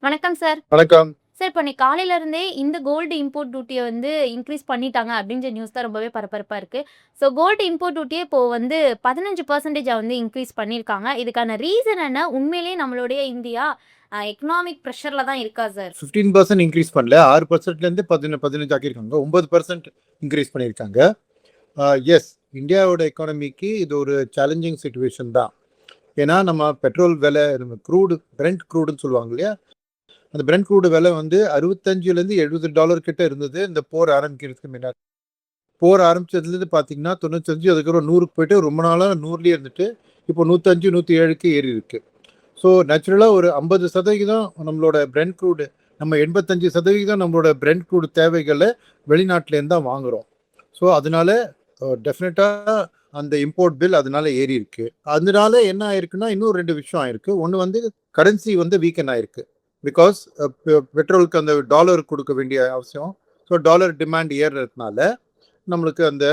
வணக்கம் சார். வணக்கம். சார் இப்போ இன்னைக்கு காலையில இருந்தே இந்த கோல்டு இம்போர்ட் டியூட்டிய வந்து இன்கிரீஸ் பண்ணிட்டாங்க அப்படின்ற நியூஸ் தான் ரொம்பவே பரபரப்பா இருக்கு. ஸோ கோல்டு இம்போர்ட் டியூட்டிய இப்போ வந்து 15% வந்து இன்கிரீஸ் பண்ணியிருக்காங்க. இதுக்கான ரீசன் என்ன? உண்மையிலேயே நம்மளுடைய இந்தியா எக்கனாமிக் பிரஷர்ல தான் இருக்கா சார்? 15% இன்க்ரீஸ் பண்ணல. 6%லேருந்து 15 ஆக்கியிருக்காங்க. 9% இன்க்ரீஸ் பண்ணியிருக்காங்க. எஸ், இந்தியாவோட எக்கானமிக்கு இது ஒரு சேலஞ்சிங் சிச்சுவேஷன் தான். ஏன்னா நம்ம பெட்ரோல் விலை, பிரெண்ட் க்ரூடுன்னு சொல்லுவாங்க இல்லையா, அந்த பிரெண்ட் க்ரூடு விலை வந்து $65-70 கிட்ட இருந்தது இந்த போர் ஆரம்பிக்கிறதுக்கு முன்னாடி. போர் ஆரம்பிச்சதுலேருந்து பார்த்தீங்கன்னா 95, அதுக்கப்புறம் 100க்கு போயிட்டு ரொம்ப நாளாக 100லேயே இருந்துட்டு இப்போ 105, 107க்கு ஏறி இருக்கு. ஸோ நேச்சுரலாக ஒரு 50% நம்மளோட பிரெண்ட் க்ரூடு, நம்ம 85% நம்மளோட பிரெண்ட் க்ரூடு தேவைகளை வெளிநாட்டிலேருந்து தான் வாங்குகிறோம். ஸோ அதனால டெஃபினட்டாக அந்த இம்போர்ட் பில் அதனால ஏறி இருக்கு. அதனால என்ன ஆயிருக்குன்னா இன்னும் 2 விஷயம் ஆயிருக்கு. ஒன்று வந்து கரன்சி வந்து வீக்கன் ஆயிருக்கு. பிகாஸ் பெட்ரோலுக்கு அந்த டாலர் கொடுக்க வேண்டிய அவசியம். ஸோ டாலர் டிமாண்ட் ஏறுறதுனால நம்மளுக்கு அந்த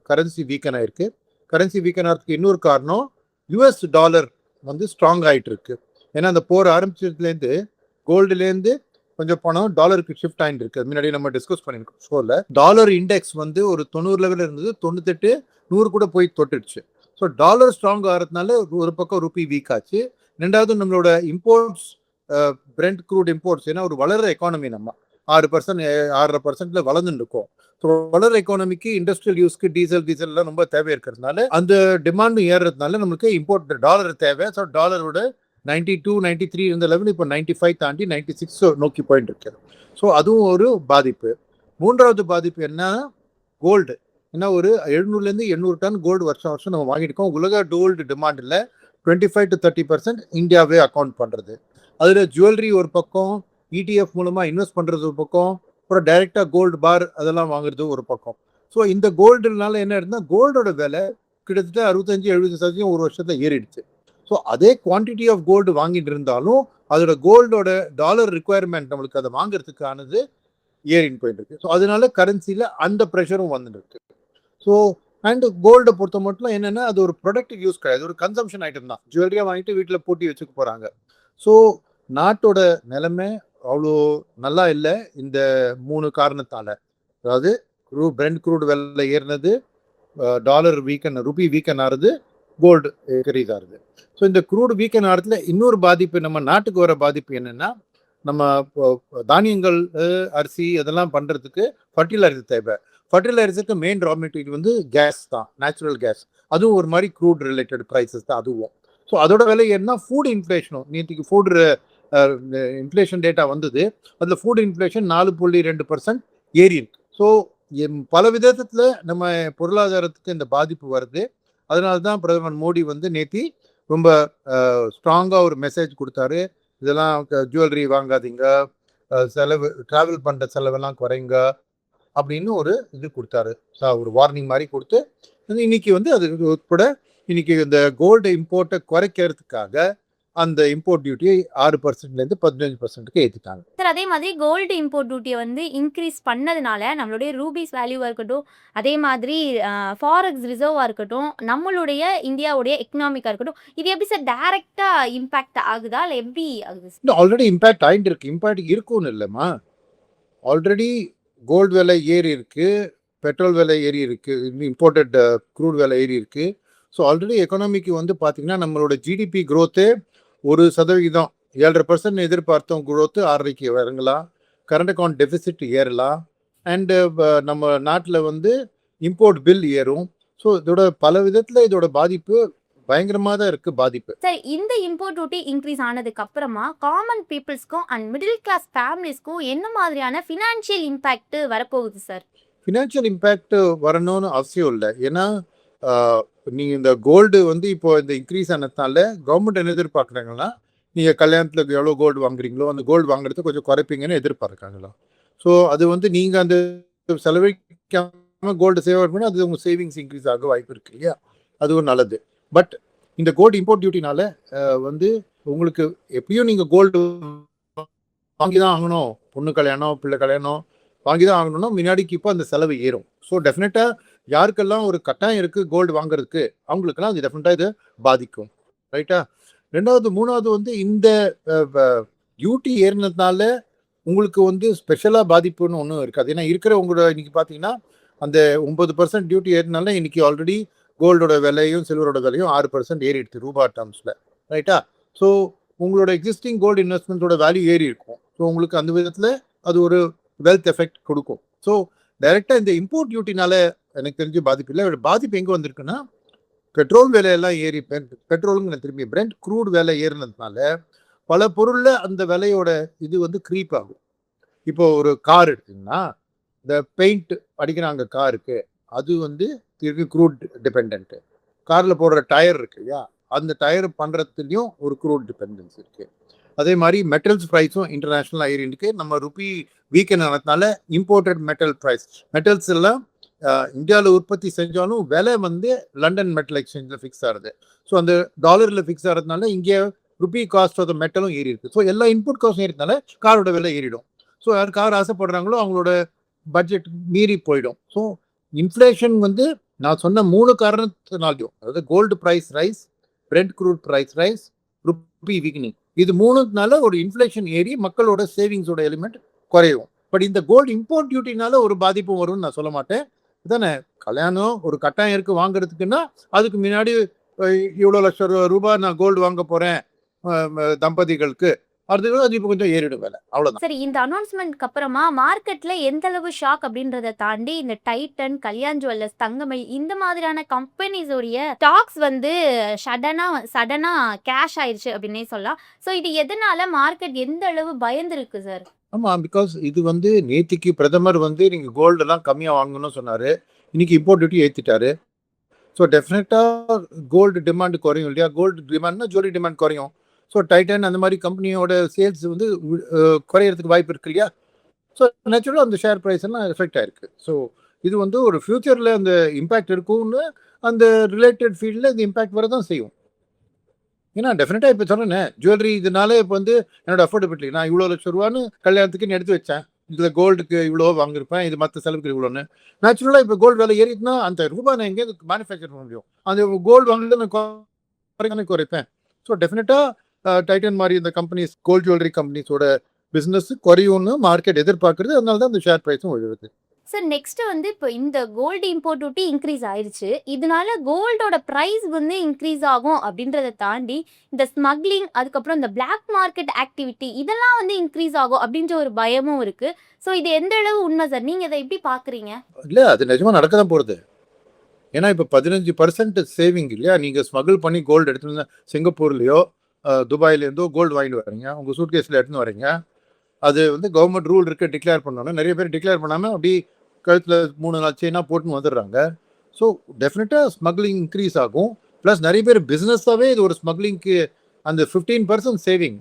கரன்சி வீக்கன் ஆயிருக்கு. கரன்சி வீக்கன் ஆகிறதுக்கு இன்னொரு காரணம் யூஎஸ் டாலர் வந்து ஸ்ட்ராங் ஆகிட்டு இருக்கு. ஏன்னா அந்த போர் ஆரம்பிச்சதுலேருந்து கோல்டுலேருந்து கொஞ்சம் பணம் டாலருக்கு ஷிஃப்ட் ஆகிட்டு இருக்கு. முன்னாடி நம்ம டிஸ்கஸ் பண்ணியிருக்கோம் ஷோவில். டாலர் இண்டெக்ஸ் வந்து ஒரு 90 லெவலில் இருந்தது, 98, 100 கூட போய் தொட்டுடுச்சு. ஸோ டாலர் ஸ்ட்ராங் ஆகிறதுனால ஒரு பக்கம் ரூபி வீக் ஆச்சு. ரெண்டாவது நம்மளோட இம்போர்ட்ஸ், பிரெண்ட் க்ரூட் இம்போர்ட்ஸ், ஏன்னா ஒரு வளர்ற எக்கானமி, நம்ம 6%, 6.5% வளர்ந்துட்டு இருக்கோம். ஸோ வளர்ற எக்கானமிக்கு இண்டஸ்ட்ரியல் யூஸ்க்கு டீசல்லாம் ரொம்ப தேவை இருக்கிறதுனால அந்த டிமாண்டும் ஏறுறதுனால நம்மளுக்கு இம்போர்ட் டாலர் தேவை. ஸோ டாலரோட 92, 93 இந்த லெவல் இப்போ 95 தாண்டி 96 நோக்கி போயிட்டு இருக்கிறது. ஸோ அதுவும் ஒரு பாதிப்பு. மூன்றாவது பாதிப்பு என்ன, கோல்டு. ஏன்னா ஒரு 700லேருந்து 800 டன் கோல்டு வருஷம் நம்ம வாங்கியிருக்கோம். உலக கோல்டு டிமாண்டில் 25 to 30% இந்தியாவே அக்கௌண்ட் பண்ணுறது. அதில் ஜுவல்லரி ஒரு பக்கம், ETF மூலமாக இன்வெஸ்ட் பண்ணுறது ஒரு பக்கம், அப்புறம் டைரெக்டாக கோல்டு பார் அதெல்லாம் வாங்குறது ஒரு பக்கம். ஸோ இந்த கோல்டுனால என்ன இருந்தால் கோல்டோட விலை கிட்டத்தட்ட 65-70% ஒரு வருஷத்தில் ஏறிடுச்சு. ஸோ அதே குவான்டிட்டி ஆஃப் கோல்டு வாங்கிட்டு இருந்தாலும் அதோட கோல்டோட டாலர் ரிக்குவயர்மெண்ட் நம்மளுக்கு அதை வாங்குறதுக்கானது ஏறின்னு போயிட்டு இருக்கு. ஸோ அதனால கரன்சியில் அந்த ப்ரெஷரும் வந்துட்டு இருக்கு. ஸோ அண்ட் கோல்டை பொறுத்த மட்டும் என்னென்னா அது ஒரு ப்ரொடக்டிவ் யூஸ் கிடையாது, ஒரு கன்சம்ஷன் ஐட்டம் தான். ஜுவல்லரியாக வாங்கிட்டு வீட்டில் பூட்டி வச்சுக்க போகிறாங்க. ஸோ நாட்டோட நிலைமை அவ்வளோ நல்லா இல்லை இந்த 3 காரணத்தால். அதாவது பிரெண்ட் க்ரூட் விலை ஏறினது, டாலர் வீக்கன், ரூபி வீக்கன் ஆறுது, கோல்டு இன்க்ரீஸ் ஆகுது. ஸோ இந்த க்ரூட் வீக்கன் ஆகிறதுல இன்னொரு பாதிப்பு, நம்ம நாட்டுக்கு வர பாதிப்பு என்னென்னா, நம்ம தானியங்கள், அரிசி அதெல்லாம் பண்ணுறதுக்கு ஃபர்டிலைசர் தேவை. ஃபர்டிலைசருக்கு மெயின் ரா மெட்டீரியல் வந்து கேஸ் தான், நேச்சுரல் கேஸ். அதுவும் ஒரு மாதிரி க்ரூட் ரிலேட்டட் ப்ரைஸஸ் தான் அதுவும். ஸோ அதோட விலை ஏன்னா ஃபுட் இன்ஃப்ளேஷனும், நேற்றுக்கு ஃபுட் இன்ஃப்ளேஷன் டேட்டா வந்தது. அதில் ஃபுட் இன்ஃப்ளேஷன் 4.2% ஏறி இருக்கு. ஸோ பல விதத்தில் நம்ம பொருளாதாரத்துக்கு இந்த பாதிப்பு வருது. அதனால தான் பிரதமர் மோடி வந்து நேத்தி ரொம்ப ஸ்ட்ராங்காக ஒரு மெசேஜ் கொடுத்தாரு. இதெல்லாம் ஜுவல்லரி வாங்காதீங்க, செலவு, ட்ராவல் பண்ணுற செலவெல்லாம் குறைங்க அப்படின்னு ஒரு இது கொடுத்தாரு, ஒரு வார்னிங் மாதிரி கொடுத்து. இன்னைக்கு வந்து அது உட்பட இன்னைக்கு இந்த கோல்டு இம்போர்ட்டை குறைக்கிறதுக்காக அந்த இம்போர்ட் டியூட்டியை 6%லேருந்து 15%க்கு ஏற்றிட்டாங்க. சார் அதே மாதிரி கோல்டு இம்போர்ட் டியூட்டியை வந்து இன்க்ரீஸ் பண்ணதுனால நம்மளுடைய ரூபீஸ் வேல்யூவாக இருக்கட்டும், அதே மாதிரி ஃபாரெக்ஸ் ரிசர்வாக இருக்கட்டும், நம்மளுடைய இந்தியாவுடைய எக்கனாமிக்காக இருக்கட்டும், இது எப்படி சார் டைரக்டாக இம்பேக்ட் ஆகுதா இல்லை எப்படி ஆகுது? ஆல்ரெடி இம்பேக்ட் ஆகிட்டு இருக்கு. இம்பேக்ட் இருக்கும்னு இல்லைம்மா, ஆல்ரெடி கோல்டு விலை ஏறி இருக்கு, பெட்ரோல் விலை ஏறி இருக்கு, இம்போர்ட்டட் க்ரூட் விலை ஏறி இருக்கு. ஸோ ஆல்ரெடி எக்கனாமிக்கு வந்து பார்த்தீங்கன்னா நம்மளோட ஜிடிபி க்ரோத்து 1%, 7.5% எதிர்பார்த்தோம் க்ரோத்து 6.5க்கு இறங்கலாம். கரண்ட் அக்கௌண்ட் டெபிசிட் ஏறலாம். அண்டு நம்ம நாட்டில் வந்து இம்போர்ட் பில் ஏறும். ஸோ இதோட பல விதத்தில் இதோட பாதிப்பு பயங்கரமாக தான் இருக்கு. பாதிப்பு சார் இந்த இம்போர்ட் டியூட்டி இன்க்ரீஸ் ஆனதுக்கு அப்புறமா காமன் பீப்புள்ஸ்க்கும் அண்ட் மிடில் கிளாஸ் ஃபேமிலிஸ்க்கும் என்ன மாதிரியான ஃபினான்ஷியல் இம்பேக்ட் வரப்போகுது சார்? ஃபினான்ஷியல் இம்பேக்ட் வரணும்னு அவசியம் இல்லை. ஏன்னா நீங்கள் இந்த கோல்டு வந்து இப்போ இந்த இன்க்ரீஸ் ஆனதுனால கவர்மெண்ட் என்ன எதிர்பார்க்குறாங்கன்னா, நீங்கள் கல்யாணத்தில் எவ்வளோ கோல்டு வாங்குறீங்களோ அந்த கோல்டு வாங்குறது கொஞ்சம் குறைப்பீங்கன்னு எதிர்பார்க்குறாங்களா. ஸோ அது வந்து நீங்கள் அந்த செலவழிக்காமல் கோல்டு சேவ் பண்ணி அது உங்கள் சேவிங்ஸ் இன்க்ரீஸ் ஆக வாய்ப்பு இருக்கு இல்லையா, அதுவும் நல்லது. பட் இந்த கோல்டு இம்போர்ட் டியூட்டினால வந்து உங்களுக்கு எப்படியும் நீங்கள் கோல்டு வாங்கி தான் ஆகணும், பொண்ணு கல்யாணம், பிள்ளை கல்யாணம் வாங்கி தான் ஆகணும்னா முன்னாடிக்கு இப்போ அந்த செலவு ஏறும். ஸோ டெஃபினட்டாக யாருக்கெல்லாம் ஒரு கட்டாயம் இருக்குது கோல்டு வாங்குறதுக்கு, அவங்களுக்கெல்லாம் அது டெஃபினட்டாக இது பாதிக்கும். ரைட்டா? ரெண்டாவது, மூணாவது வந்து இந்த டியூட்டி ஏறினதுனால உங்களுக்கு வந்து ஸ்பெஷலாக பாதிப்புன்னு ஒன்றும் இருக்காது. ஏன்னா இருக்கிற உங்களோட இன்னைக்கு பார்த்தீங்கன்னா அந்த 9% டியூட்டி ஏறினால இன்னைக்கு ஆல்ரெடி கோல்டோட விலையும் சில்வரோட விலையும் 6% ஏறிடுது ரூபா டேர்ம்ஸில், ரைட்டா? ஸோ உங்களோட எக்ஸிஸ்டிங் கோல்டு இன்வெஸ்ட்மெண்ட்டோட வேல்யூ ஏறி இருக்கும். ஸோ உங்களுக்கு அந்த விதத்தில் அது ஒரு வெல்த் எஃபெக்ட் கொடுக்கும். ஸோ டைரெக்டாக இந்த இம்போர்ட் டியூட்டினால எனக்கு தெரிஞ்சு பாதிப்பு இல்லை. பாதிப்பு எங்கே வந்திருக்குன்னா பெட்ரோல் விலையெல்லாம் ஏறி பெட்ரோலுங்க திரும்பி பிரெண்ட் க்ரூட் விலை ஏறினதுனால பல பொருளில் அந்த விலையோட இது வந்து க்ரீப் ஆகும். இப்போ ஒரு கார் எடுத்தீங்கன்னா இந்த பெயிண்ட் அடிக்கிறாங்க காருக்கு, அது வந்து க்ரூட் டிபெண்ட். காரில் போடுற டயர் இருக்கு இல்லையா, அந்த டயர் பண்ணுறதுலையும் ஒரு க்ரூட் டிபெண்டன்ஸ் இருக்கு. அதே மாதிரி மெட்டல்ஸ் ப்ரைஸும் இன்டர்நேஷ்னல் ஏறிருக்கு. நம்ம ருப்பி வீக்கெண்ட் ஆனதுனால இம்போர்ட்டட் மெட்டல் ப்ரைஸ், மெட்டல்ஸ் எல்லாம் இந்தியாவில் உற்பத்தி செஞ்சாலும் விலை வந்து லண்டன் மெட்டல் எக்ஸ்சேஞ்சில் ஃபிக்ஸ் ஆகுது. ஸோ அந்த டாலரில் ஃபிக்ஸ் ஆகிறதுனால இங்கே ருப்பி காஸ்ட் ஆஃப் த மெட்டலும் ஏறி இருக்கு. ஸோ எல்லா இன்புட் காஸ்டும் ஏறினால காரோட விலை ஏறிடும். ஸோ யார் கார் ஆசைப்படுறாங்களோ அவங்களோட பட்ஜெட் மீறி போயிடும். ஸோ இன்ஃப்ளேஷன் வந்து நான் சொன்ன 3 காரணத்தினாலையும், அதாவது gold price rise, Brent crude price rise, rupee weakening, இது 3னால ஒரு இன்ஃப்ளேஷன் ஏறி மக்களோட சேவிங்ஸோட எலிமெண்ட் குறையும். பட் இந்த கோல்டு இம்போர்ட் டியூட்டினால ஒரு பாதிப்பும் வரும்னு நான் சொல்ல மாட்டேன். இதானே கல்யாணம் ஒரு கட்டாயம் இருக்கு வாங்குறதுக்குன்னா அதுக்கு முன்னாடி இவ்வளோ லட்சம் ரூபாய் நான் கோல்டு வாங்க போறேன் தம்பதிகளுக்கு, அது இப்போ கொஞ்சம் ஏறிடும் விலை, அவ்வளோதான். சரி, இந்த அனௌன்ஸ்மெண்ட்க்கு அப்புறமா மார்க்கெட்ல எந்த அளவு ஷாக் அப்படின்றத தாண்டி இந்த டைட்டன், கல்யாண் ஜுவல்லர்ஸ், தங்கமயில் இந்த மாதிரியான கம்பெனிஸ் உடைய ஸ்டாக்ஸ் வந்து சடனா கேஷ் ஆயிடுச்சு அப்படின்னே சொல்லலாம். ஸோ இது எதனால மார்க்கெட் எந்த அளவு பயந்துருக்கு சார்? ஆமாம், பிகாஸ் இது வந்து நேத்திக்கு பிரதமர் வந்து நீங்கள் கோல்டெல்லாம் கம்மியாக வாங்கணும்னு சொன்னார். இன்னைக்கு இம்போர்ட் டியூட்டி ஏற்றிட்டாரு. ஸோ டெஃபினட்டாக கோல்டு டிமாண்ட் குறையும் இல்லையா? கோல்டு டிமாண்ட்னா ஜுவல்லரி டிமாண்ட் குறையும். ஸோ டைட்டன் அந்த மாதிரி கம்பெனியோட சேல்ஸ் வந்து குறையிறதுக்கு வாய்ப்பு இருக்கு இல்லையா? ஸோ நேச்சுரலாக அந்த ஷேர் ப்ரைஸ் எல்லாம் எஃபெக்ட் ஆயிருக்கு. ஸோ இது வந்து ஒரு ஃபியூச்சரில் அந்த இம்பேக்ட் இருக்கும்னு அந்த ரிலேட்டட் ஃபீல்டில் இந்த இம்பேக்ட் வர தான் செய்யும். ஏன்னா டெஃபினட்டாக இப்போ சொன்னேன், ஜுவல்லரி இதனால இப்போ வந்து என்னோட அஃபோர்டபிலிட்டி, நான் இவ்வளோ லட்சம் ரூபான்னு கல்யாணத்துக்குன்னு எடுத்து வச்சேன், இதில் கோல்டுக்கு இவ்வளோ வாங்கியிருப்பேன், இது மற்ற செலவுக்கு இவ்வளோன்னு. நேச்சுரலாக இப்போ கோல்டு விலை ஏறிட்டுனா அந்த ரூபாய் நான் எங்கேயும் மேனுஃபேக்சர் பண்ண முடியும், அந்த கோல்டு வாங்கிட்டு நான் குறைப்பேன். ஸோ டெஃபினட்டாக டைட்டன் மாதிரி இந்த கம்பெனிஸ், கோல்டு ஜுவல்லரி கம்பெனிஸோட பிஸ்னஸ் குறையும்னு மார்க்கெட் எதிர்பார்க்குறது. அதனால தான் இந்த ஷேர் ப்ரைஸும் விழுது. சார், நெக்ஸ்ட் வந்து இப்போ இந்த கோல்டு இம்போர்ட் டியூட்டி இன்க்ரீஸ் ஆயிருச்சு, இதனால கோல்டோட ப்ரைஸ் வந்து இன்க்ரீஸ் ஆகும் அப்படின்றத தாண்டி இந்த ஸ்மக்லிங், அதுக்கப்புறம் இந்த பிளாக் மார்க்கெட் ஆக்டிவிட்டி இதெல்லாம் வந்து இன்க்ரீஸ் ஆகும் அப்படின்ற ஒரு பயமும் இருக்கு. ஸோ இது எந்த அளவு உண்மை சார்? நீங்க இதை எப்படி பாக்குறீங்க? இல்லை, அது நிஜமா நடக்க தான் போகிறது. ஏன்னா இப்போ 15% சேவிங் இல்லையா? நீங்கள் ஸ்மகிள் பண்ணி கோல்டு எடுத்துட்டு சிங்கப்பூர்லேயோ துபாயிலேருந்தோ கோல்டு வாங்கிட்டு வரீங்க, உங்கள் சூட்கேஸில் எடுத்துன்னு வரீங்க. அது வந்து கவர்மெண்ட் ரூல் இருக்குது, டிக்ளேர் பண்ணோன்னா நிறைய பேர் டிக்ளேர் பண்ணாமல் அப்படி கழுத்தில் 3 நாள் செயினாக போட்டுன்னு வந்துடுறாங்க. ஸோ டெஃபினட்டாக ஸ்மக்லிங் இன்க்ரீஸ் ஆகும். ப்ளஸ் நிறைய பேர் பிஸ்னஸாகவே இது ஒரு ஸ்மக்லிங்க்கு அந்த 15% சேவிங்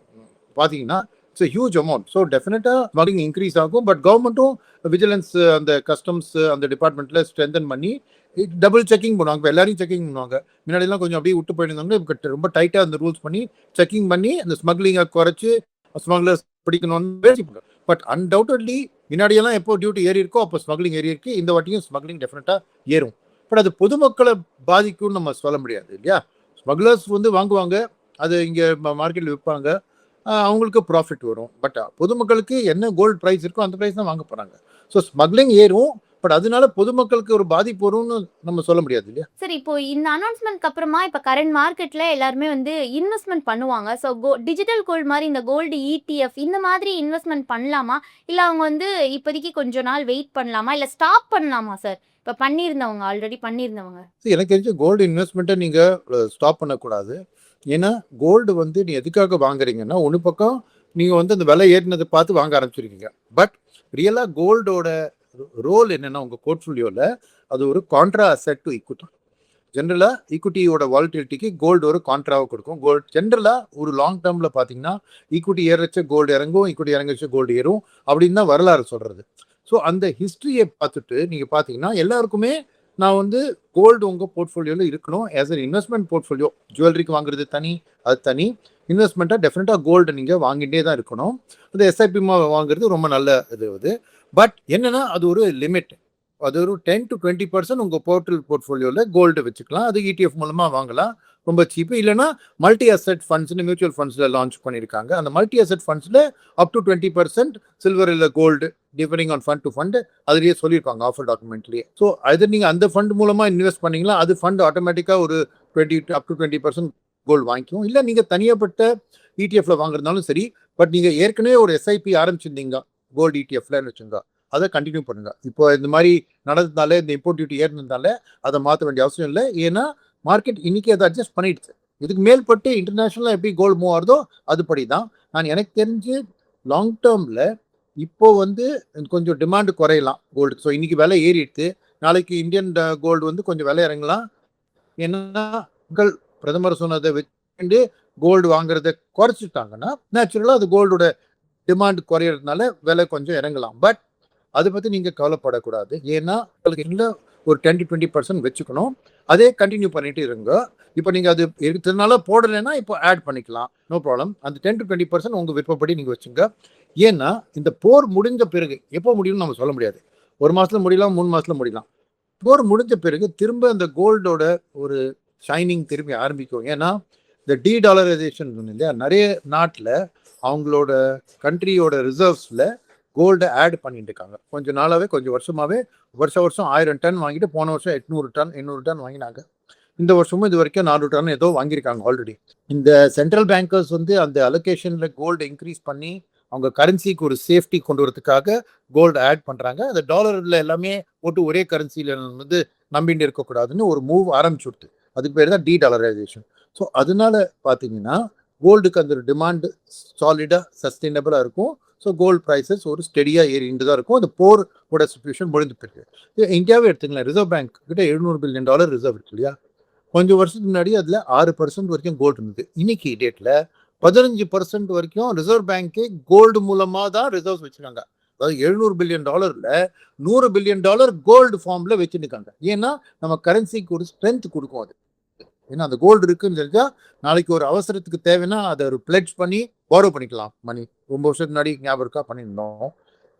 பார்த்தீங்கன்னா இட்ஸ் ஹியூஜ் அமௌண்ட். ஸோ டெஃபினட்டாக ஸ்மக்லிங் இன்க்ரீஸ் ஆகும். பட் கவர்மெண்ட்டும் விஜிலன்ஸ், அந்த கஸ்டம்ஸ் அந்த டிபார்ட்மெண்ட்டில் ஸ்ட்ரென்தன் பண்ணி டபுள் செக்கிங் பண்ணுவாங்க. இப்போ எல்லாரையும் செக்கிங் பண்ணுவாங்க. முன்னாடிலாம் கொஞ்சம் அப்படியே விட்டு போயிருந்தாங்க, இப்போ ரொம்ப டைட்டாக அந்த ரூல்ஸ் பண்ணி செக்கிங் பண்ணி அந்த ஸ்மக்லிங்கை குறைச்சி ஸ்மக்லர்ஸ் பிடிக்கணும்னு. பட் அன்டவுட்டட்லி முன்னாடியெல்லாம் எப்போ டியூட்டி ஏறி இருக்கோ அப்போ ஸ்மக்லிங் ஏறி இருக்கு. இந்த வாட்டியும் ஸ்மக்லிங் டெஃபினட்டாக ஏறும். பட் அது பொதுமக்களை பாதிக்கும்னு நம்ம சொல்ல முடியாது இல்லையா? ஸ்மக்லர்ஸ் வந்து வாங்குவாங்க, அது இங்கே மார்க்கெட்டில் விற்பாங்க, அவங்களுக்கு ப்ராஃபிட் வரும். பட் பொதுமக்களுக்கு என்ன கோல்டு ப்ரைஸ் இருக்கோ அந்த ப்ரைஸ் தான் வாங்க போகிறாங்க. ஸோ ஸ்மக்லிங் ஏறும், பட் அதனால பொதுமக்களுக்கு ஒரு பாதிப்பு வரும்னு நம்ம சொல்ல முடியாது இல்லையா? சரி, இப்போ இந்த அனௌன்ஸ்மெண்ட்க்கு அப்புறமா இப்போ கரண்ட் மார்க்கெட்ல எல்லாருமே வந்து இன்வெஸ்ட்மெண்ட் பண்ணுவாங்க. ஸோ டிஜிட்டல் கோல்டு மாதிரி இந்த கோல்டு இடிஎஃப் இந்த மாதிரி இன்வெஸ்ட்மெண்ட் பண்ணலாமா? இல்லை அவங்க வந்து இப்போதைக்கு கொஞ்ச நாள் வெயிட் பண்ணலாமா? இல்லை ஸ்டாப் பண்ணலாமா சார்? இப்போ பண்ணியிருந்தவங்க, ஆல்ரெடி பண்ணியிருந்தவங்க. எனக்கு தெரிஞ்ச கோல்டு இன்வெஸ்ட்மெண்ட்டை நீங்கள் ஸ்டாப் பண்ணக்கூடாது. ஏன்னா கோல்டு வந்து நீ எதுக்காக வாங்குறீங்கன்னா, ஒன்று பக்கம் நீங்கள் வந்து அந்த விலை ஏறினதை பார்த்து வாங்க ஆரம்பிச்சிருக்கீங்க. பட் ரியலாக கோல்டோட ரோல் என்னென்னா உங்கள் போர்ட்ஃபோலியோவில் அது ஒரு கான்ட்ரா அசெட் டு ஈக்விட்டி. ஜென்ரலாக ஈக்விட்டியோட வாலட்டிலிட்டிக்கு கோல்டு ஒரு கான்ட்ராவை கொடுக்கும். கோல்டு ஜென்ரலாக ஒரு லாங் டேர்மில் பார்த்தீங்கன்னா ஈக்விட்டி ஏறச்ச கோல்டு இறங்கும், ஈக்விட்டி இறங்கச்ச கோல்டு ஏறும் அப்படின்னு தான் வரலாறு சொல்கிறது. ஸோ அந்த ஹிஸ்ட்ரியை பார்த்துட்டு நீங்கள் பார்த்தீங்கன்னா எல்லாருக்குமே நான் வந்து கோல்டு உங்கள் போர்ட்ஃபோலியோவில் இருக்கணும் ஆஸ் அன் இன்வெஸ்ட்மெண்ட் போர்ட்ஃபோலியோ. ஜுவல்லரிக்கு வாங்குறது தனி, அது தனி. இன்வெஸ்ட்மெண்ட்டாக டெஃபினட்டாக கோல்டு நீங்கள் வாங்கிட்டே தான் இருக்கணும். அது எஸ்ஐபிமா வாங்குறது ரொம்ப நல்ல இது. பட் என்னன்னா அது ஒரு லிமிட். அது ஒரு 10-20% உங்கள் போர்ட்ஃபோலியோவில் கோல்டு வச்சுக்கலாம். அது இடிஎஃப் மூலமாக வாங்கலாம், ரொம்ப சீப்பு. இல்லைனா மல்டி அசெட் ஃபண்ட்ஸ்னு மியூச்சுவல் ஃபண்ட்ஸில் லான்ச் பண்ணியிருக்காங்க. அந்த மல்டி அசெட் ஃபண்ட்ஸில் அப் டு 20% சில்வர் இல்லை gold differing on fund to fund அதுலேயே சொல்லியிருக்காங்க ஆஃபர் டாக்குமெண்ட்லேயே. ஸோ அது நீங்கள் அந்த ஃபண்ட் மூலமாக இன்வெஸ்ட் பண்ணிங்களா, அது ஃபண்ட் ஆட்டோமேட்டிக்காக ஒரு 20% கோல்டு வாங்கிக்கும். இல்லை நீங்கள் தனியாகப்பட்ட இடிஎஃப்ல வாங்குறதுனாலும் சரி. பட் நீங்கள் ஏற்கனவே ஒரு எஸ்ஐபி ஆரம்பிச்சிருந்தீங்க கோல்டு இடிஎஃப்லன்னு வச்சுங்க, அதை கண்டினியூ பண்ணுங்க. இப்போ இந்த மாதிரி நடந்ததுனால, இந்த இம்போர்ட் டியூட்டி ஏறினதுனால அதை மாற்ற வேண்டிய அவசியம் இல்லை. ஏன்னா மார்க்கெட் இன்னைக்கு அதை அட்ஜஸ்ட் பண்ணிடுச்சு. இதுக்கு மேல்பட்டு இன்டர்நேஷனலாக எப்படி கோல்டு மூவ் ஆகுதோ அதுபடி தான். எனக்கு தெரிஞ்சு லாங் டேர்மில் இப்போ கொஞ்சம் டிமாண்டு குறையலாம் கோல்டு. ஸோ இன்னைக்கு விலை ஏறிடுது, நாளைக்கு இந்தியன் கோல்டு கொஞ்சம் விலை இறங்கலாம். ஏன்னா மக்கள் பிரதமர் சொன்னதை வச்சு கோல்டு வாங்குறத குறைச்சிட்டாங்கன்னா நேச்சுரலாக அது கோல்டோட டிமாண்ட் குறையிறதுனால விலை கொஞ்சம் இறங்கலாம். பட் அதை பற்றி நீங்கள் கவலைப்படக்கூடாது. ஏன்னா உங்களுக்கு இன்னும் ஒரு 10-20% வச்சுக்கணும். அதே கண்டினியூ பண்ணிட்டு இருங்க. இப்போ நீங்கள் அது இருக்கிறதுனால போடலைன்னா இப்போ ஆட் பண்ணிக்கலாம், நோ ப்ராப்ளம். அந்த 10-20% உங்கள் விருப்பப்படி நீங்கள் வச்சுங்க. ஏன்னா இந்த போர் முடிஞ்ச பிறகு எப்போ முடியும்னு நம்ம சொல்ல முடியாது. 1 மாதத்தில் முடியலாம், 3 மாதத்தில் முடியலாம். போர் முடிஞ்ச பிறகு திரும்ப அந்த கோல்டோட ஒரு ஷைனிங் திரும்பி ஆரம்பிக்கும். ஏன்னா இந்த டீடாலரைசேஷன் இல்லையா, நிறைய நாட்டில் அவங்களோட கண்ட்ரியோட ரிசர்வ்ஸில் கோல்டை ஆட் பண்ணிட்டு இருக்காங்க. கொஞ்சம் நாளாகவே, கொஞ்சம் வருஷமாகவே வருஷம் 1000 டன் வாங்கிட்டு போன வருஷம் 800 டன் வாங்கினாங்க. இந்த வருஷமும் இது வரைக்கும் 400 டன் ஏதோ வாங்கியிருக்காங்க ஆல்ரெடி. இந்த சென்ட்ரல் பேங்கர்ஸ் அந்த அலோகேஷனில் கோல்டு இன்க்ரீஸ் பண்ணி அவங்க கரன்சிக்கு ஒரு சேஃப்டி கொண்டு வரதுக்காக கோல்டு ஆட் பண்ணுறாங்க. அந்த டாலரில் எல்லாமே போட்டு ஒரே கரன்சியில் நம்பிட்டு இருக்கக்கூடாதுன்னு ஒரு மூவ் ஆரம்பிச்சுடுது. அதுக்கு பேர் தான் டீடாலரைசேஷன். ஸோ அதனால பார்த்தீங்கன்னா கோல்டுக்கு அந்த டிமாண்டு சாலிடாக சஸ்டைனபிளாக இருக்கும். ஸோ கோல்டு ப்ரைஸஸ் ஒரு ஸ்டெடியாக ஏறிட்டு தான் இருக்கும். அந்த போரோட சிச்சுவேஷன் முடிந்து போயிருக்கு. இந்தியாவே எடுத்துக்கலாம், ரிசர்வ் பேங்க் கிட்ட $700 பில்லியன் ரிசர்வ் இருக்கு இல்லையா. கொஞ்சம் வருஷத்துக்கு முன்னாடி அதில் 6% வரைக்கும் கோல்டு இருந்தது. இன்னைக்கு டேட்டில் 15% வரைக்கும் ரிசர்வ் பேங்கே கோல்டு மூலமாக தான் ரிசர்வ்ஸ் வச்சுருக்காங்க. அதாவது $700 பில்லியன் $100 பில்லியன் கோல்டு ஃபார்மில் வச்சுருக்காங்க. ஏன்னா நம்ம கரன்சிக்கு ஒரு ஸ்ட்ரென்த் கொடுக்கும் அது. ஏன்னா அந்த கோல்டு இருக்குன்னு தெரிஞ்சா நாளைக்கு ஒரு அவசரத்துக்கு தேவைன்னா அதை ஒரு பிளெட்ஜ் பண்ணி பாரோ பண்ணிக்கலாம் மணி. ரொம்ப வருஷத்துக்கு முன்னாடி ஞாபகம் பண்ணியிருந்தோம்.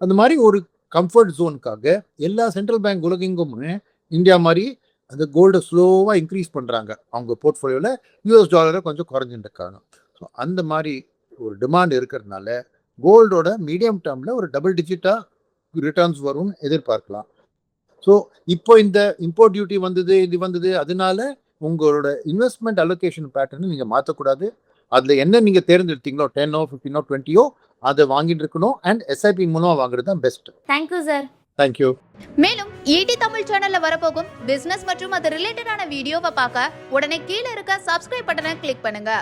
அந்த மாதிரி ஒரு கம்ஃபர்ட் ஜோனுக்காக எல்லா சென்ட்ரல் பேங்க் உலகெங்கும் இந்தியா மாதிரி அந்த கோல்டை ஸ்லோவாக இன்க்ரீஸ் பண்ணுறாங்க. அவங்க போர்ட்ஃபோலியோவில் US டாலரை கொஞ்சம் குறைஞ்சிட்டு இருக்காங்க. ஸோ அந்த மாதிரி ஒரு டிமாண்ட் இருக்கிறதுனால கோல்டோட மீடியம் டேர்மில் ஒரு டபுள் டிஜிட்டாக ரிட்டர்ன்ஸ் வரும்னு எதிர்பார்க்கலாம். ஸோ இப்போ இந்த இம்போர்ட் டியூட்டி வந்தது அதனால உங்களோட இன்வெஸ்ட்மெண்ட் அலோகேஷன் பேட்டர்னை நீங்கள் மாற்றக்கூடாது. அதில் என்ன நீங்கள் தேர்ந்தெடுத்தீங்களோ 10 15 20 அதை வாங்கிட்டு இருக்கணும். அண்ட் எஸ்ஐபி மூலமாக வாங்குறது தான் பெஸ்ட். Thank you sir. தேங்க்யூ. மேலும் ஈடி தமிழ் சேனல்ல வரப்போகும் பிசினஸ் மற்றும் அது ரிலேட்டடான வீடியோவை பார்க்க உடனே கீழே இருக்க சப்ஸ்கிரைப் பட்டனை கிளிக் பண்ணுங்க.